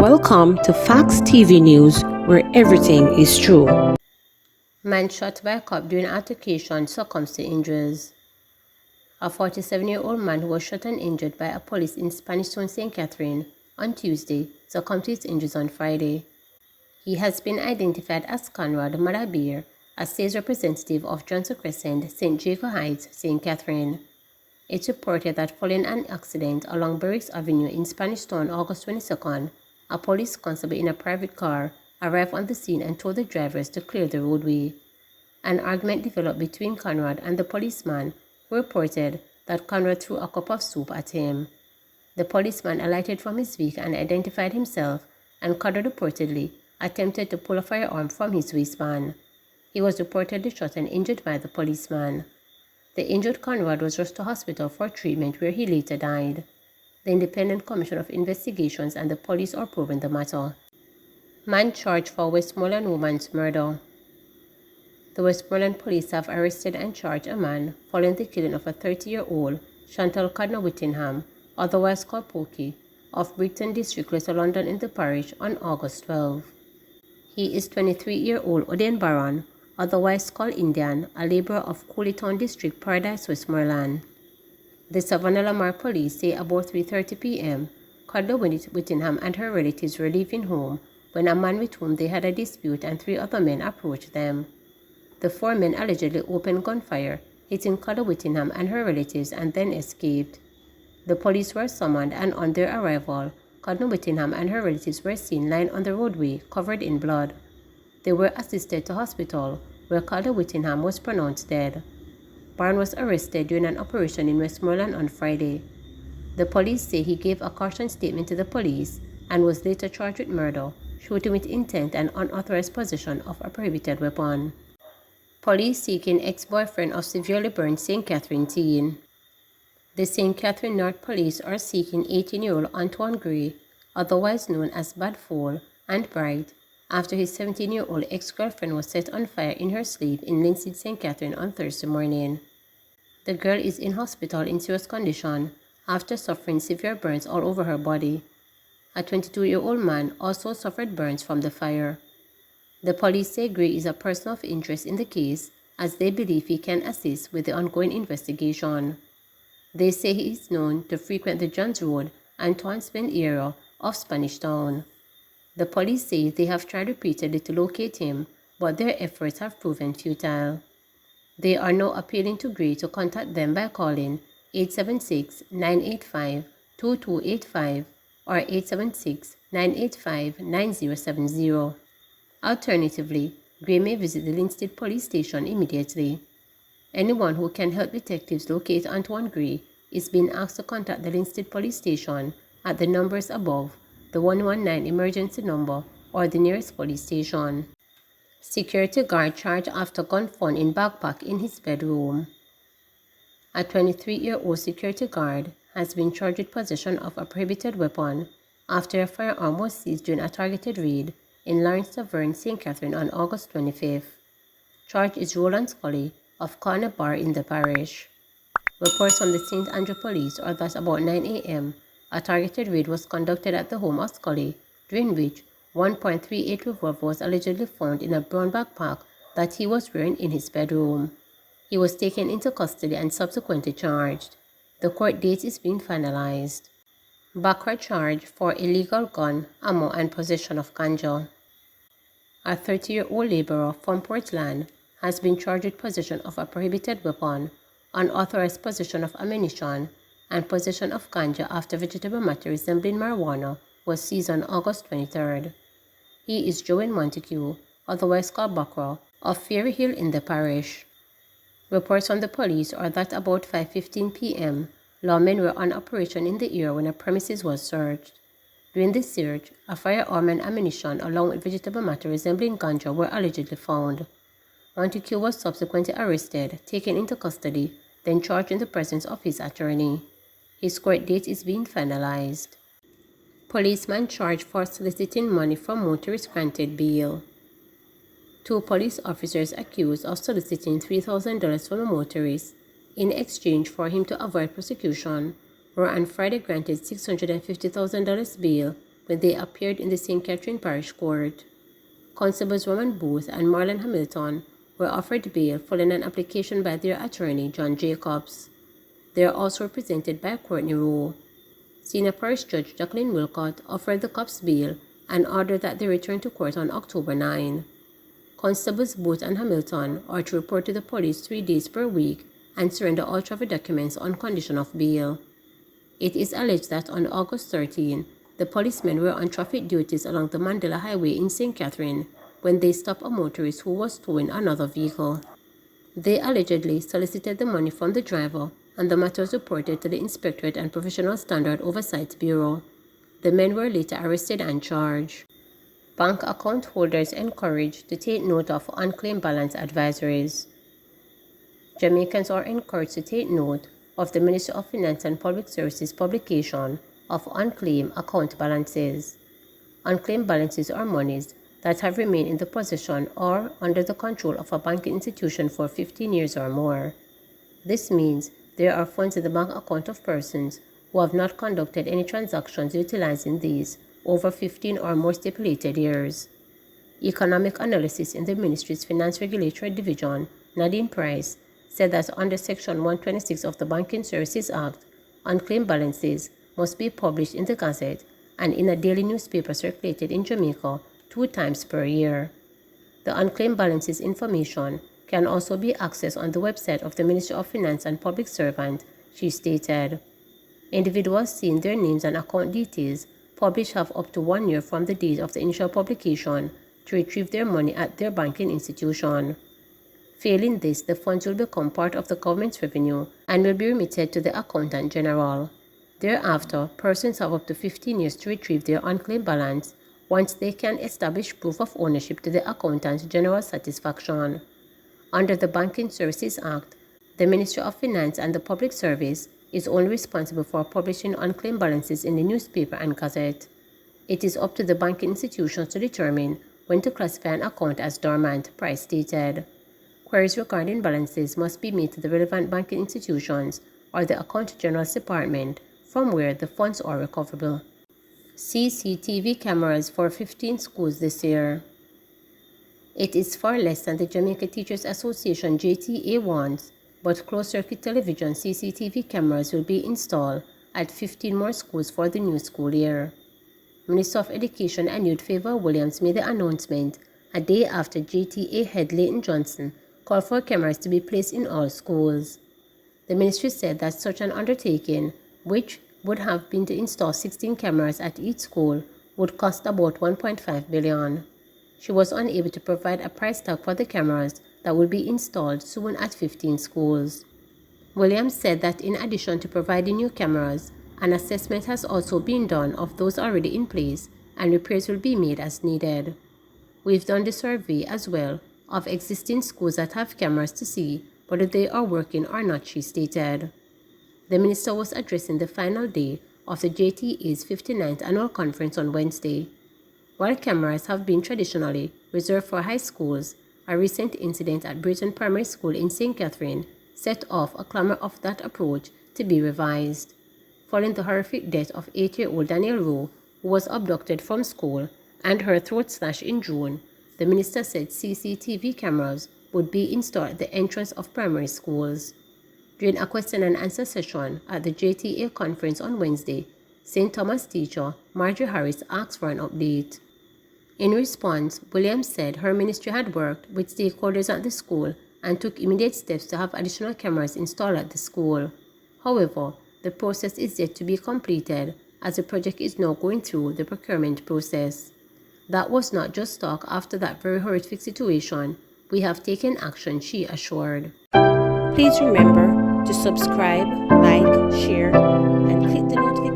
Welcome to Facts TV News, where everything is true. Man shot by a cop during altercation succumbs to injuries. A 47-year-old man who was shot and injured by a police in Spanish Town, St. Catherine on Tuesday succumbed to his injuries on Friday. He has been identified as Conrad Madabir, a sales representative of Johnson Crescent, St. Jacob Heights, St. Catherine. It's reported that following an accident along Barracks Avenue in Spanish Town August 22nd, a police constable in a private car arrived on the scene and told the drivers to clear the roadway. An argument developed between Conrad and the policeman, who reported that Conrad threw a cup of soup at him. The policeman alighted from his vehicle and identified himself, and Conrad reportedly attempted to pull a firearm from his waistband. He was reportedly shot and injured by the policeman. The injured Conrad was rushed to hospital for treatment, where he later died. The Independent Commission of Investigations and the police are probing the matter. Man charged for Westmoreland woman's murder. The Westmoreland police have arrested and charged a man following the killing of a 30-year-old Chantal Cardinal-Whittingham, otherwise called Pokey, of Brighton District, Greater London in the parish on August 12. He is 23-year-old Oden Baron, otherwise called Indian, a labourer of Cooleytown District, Paradise, Westmoreland. The Savannah Lamar police say about 3:30 p.m., Cardinal-Whittingham and her relatives were leaving home when a man with whom they had a dispute and 3 other men approached them. The 4 men allegedly opened gunfire, hitting Cardinal-Whittingham and her relatives, and then escaped. The police were summoned, and on their arrival, Cardinal-Whittingham and her relatives were seen lying on the roadway, covered in blood. They were assisted to hospital, where Cardinal-Whittingham was pronounced dead. Barn was arrested during an operation in Westmoreland on Friday. The police say he gave a caution statement to the police and was later charged with murder, shooting with intent, and unauthorized possession of a prohibited weapon. Police seeking ex-boyfriend of severely burned St. Catherine teen. The St. Catherine North Police are seeking 18-year-old Antoine Gray, otherwise known as Bad Fall and Bright, after his 17-year-old ex-girlfriend was set on fire in her sleep in Linseed, St. Catherine on Thursday morning. The girl is in hospital in serious condition after suffering severe burns all over her body. A 22-year-old man also suffered burns from the fire. The police say Gray is a person of interest in the case, as they believe he can assist with the ongoing investigation. They say he is known to frequent the Johns Road and Townsend area of Spanish Town. The police say they have tried repeatedly to locate him, but their efforts have proven futile. They are now appealing to Gray to contact them by calling 876-985-2285 or 876-985-9070. Alternatively, Gray may visit the Linstead police station immediately. Anyone who can help detectives locate Antoine Gray is being asked to contact the Linstead police station at the numbers above, the 119 emergency number, or the nearest police station. Security guard charged after gun found in backpack in his bedroom. A 23-year-old security guard has been charged with possession of a prohibited weapon after a firearm was seized during a targeted raid in Lawrence Tavern, St. Catherine on August 25th. Charged is Roland Scully of Corner Bar in the parish. Reports from the St. Andrew police are that about 9 a.m., a targeted raid was conducted at the home of Scully, during which 1.38 revolver was allegedly found in a brown backpack that he was wearing in his bedroom. He was taken into custody and subsequently charged. The court date is being finalized. Backward charge for illegal gun, ammo, and possession of ganja. A 30-year-old laborer from Portland has been charged with possession of a prohibited weapon, unauthorized possession of ammunition, and possession of ganja after vegetable matter resembling marijuana was seized on August 23rd. He is Joan Montague, otherwise called Bakra, of Fairy Hill in the parish. Reports from the police are that about 5:15 p.m., lawmen were on operation in the area when a premises was searched. During the search, a firearm and ammunition along with vegetable matter resembling ganja were allegedly found. Montague was subsequently arrested, taken into custody, then charged in the presence of his attorney. His court date is being finalized. Policeman charged for soliciting money from motorist granted bail. 2 police officers accused of soliciting $3,000 from a motorist in exchange for him to avoid prosecution were on Friday granted $650,000 bail when they appeared in the St. Catherine Parish Court. Constables Roman Booth and Marlon Hamilton were offered bail following an application by their attorney, John Jacobs. They are also represented by Courtney Rowe. Senior Parish Judge Jacqueline Wilcott offered the cops bail and ordered that they return to court on October 9. Constables Booth and Hamilton are to report to the police 3 days per week and surrender all travel documents on condition of bail. It is alleged that on August 13, the policemen were on traffic duties along the Mandela Highway in St. Catherine when they stopped a motorist who was towing another vehicle. They allegedly solicited the money from the driver, and the matter was reported to the Inspectorate and Professional Standard Oversight Bureau. The men were later arrested and charged. Bank account holders encouraged to take note of unclaimed balance advisories. Jamaicans are encouraged to take note of the Ministry of Finance and Public Services publication of unclaimed account balances. Unclaimed balances are monies that have remained in the possession or under the control of a banking institution for 15 years or more. This means there are funds in the bank account of persons who have not conducted any transactions utilizing these over 15 or more stipulated years. Economic Analysis in the Ministry's Finance Regulatory Division, Nadine Price, said that under Section 126 of the Banking Services Act, unclaimed balances must be published in the Gazette and in a daily newspaper circulated in Jamaica 2 times per year. The unclaimed balances information can also be accessed on the website of the Ministry of Finance and Public Servant, she stated. Individuals seeing their names and account details published have up to 1 year from the date of the initial publication to retrieve their money at their banking institution. Failing this, the funds will become part of the government's revenue and will be remitted to the Accountant General. Thereafter, persons have up to 15 years to retrieve their unclaimed balance once they can establish proof of ownership to the Accountant General's satisfaction. Under the Banking Services Act, the Ministry of Finance and the Public Service is only responsible for publishing unclaimed balances in the newspaper and gazette. It is up to the banking institutions to determine when to classify an account as dormant, Price stated. Queries regarding balances must be made to the relevant banking institutions or the Accountant General's Department from where the funds are recoverable. CCTV cameras for 15 schools this year. It is far less than the Jamaica Teachers Association JTA wants, but closed-circuit television CCTV cameras will be installed at 15 more schools for the new school year. Minister of Education and Youth Favour Williams made the announcement a day after JTA head Leighton Johnson called for cameras to be placed in all schools. The ministry said that such an undertaking, which would have been to install 16 cameras at each school, would cost about $1.5 billion. She was unable to provide a price tag for the cameras that will be installed soon at 15 schools. Williams said that in addition to providing new cameras, an assessment has also been done of those already in place and repairs will be made as needed. We've done the survey as well of existing schools that have cameras to see whether they are working or not, she stated. The minister was addressing the final day of the JTA's 59th annual conference on Wednesday. While cameras have been traditionally reserved for high schools, a recent incident at Brayton Primary School in St. Catherine set off a clamor of that approach to be revised. Following the horrific death of 8-year-old Danielle Rowe, who was abducted from school, and her throat slashed in June, the minister said CCTV cameras would be installed at the entrance of primary schools. During a question and answer session at the JTA conference on Wednesday, St. Thomas teacher Marjorie Harris asked for an update. In response, Williams said her ministry had worked with stakeholders at the school and took immediate steps to have additional cameras installed at the school. However, the process is yet to be completed as the project is now going through the procurement process. That was not just talk after that very horrific situation. We have taken action, she assured. Please remember to subscribe, like, share, and click the notification